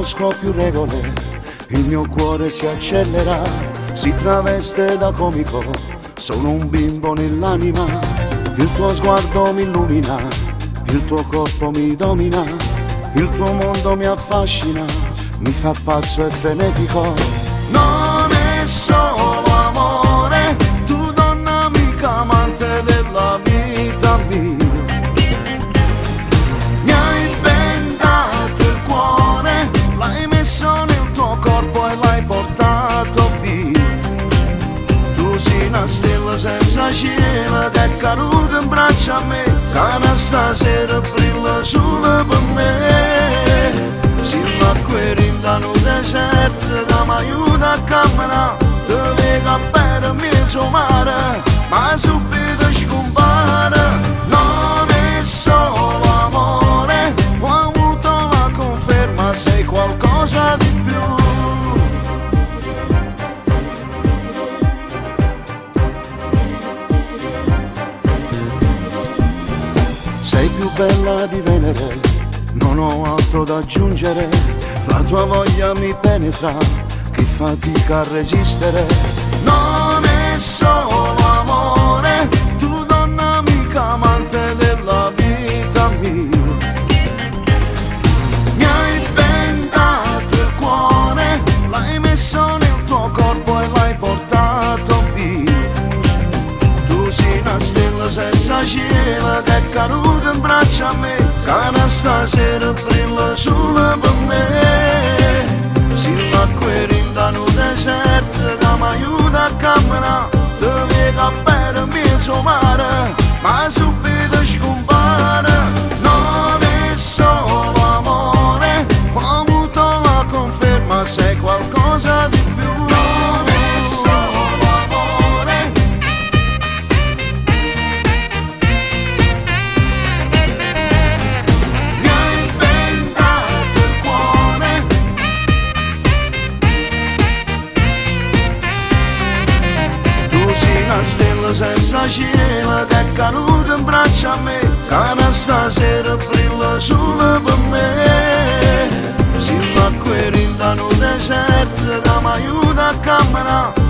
conosco più regole, il mio cuore si accelera, si traveste da comico, sono un bimbo nell'anima, il tuo sguardo mi illumina, il tuo corpo mi domina, il tuo mondo mi affascina, mi fa pazzo e frenetico. Non è solo amore, tu donna mica amante della vita mia. Mi hai bendato il cuore, l'hai messo nel tuo corpo e l'hai portato via. Tu sei una stella senza cielo che è caduta in braccio a me, che stasera brilla solo per me. Se l'acqua rinda nel deserto che mi aiuta a camminare, ti vedo per mezzo mare, ma subito scompare. Non è solo amore, ho avuto la conferma, sei qualcosa di più. Sei più bella di Venere, non ho altro da aggiungere, la tua voglia mi penetra, che fatica a resistere. Non è solo amore, tu donna mica amante della vita mia. Mi hai bendato il cuore, l'hai messo nel tuo corpo e l'hai portato via. Tu sei una stella senza cielo che è caduta in braccio a me, che stasera brilla solo per me. Se l'acqua rinda nel deserto che mi aiuta a camminare, ti vedo per mezzo mare, ma subito scompare. Non è solo amore, ho avuto la conferma, sei qualcosa di più. Non è solo amore, mi hai bendato il cuore, tu sei una stella senza cielo che è caduta in braccio a me, che stasera brilla solo per me. Se l'acqua rinda nel deserto che mi aiuta a camminare,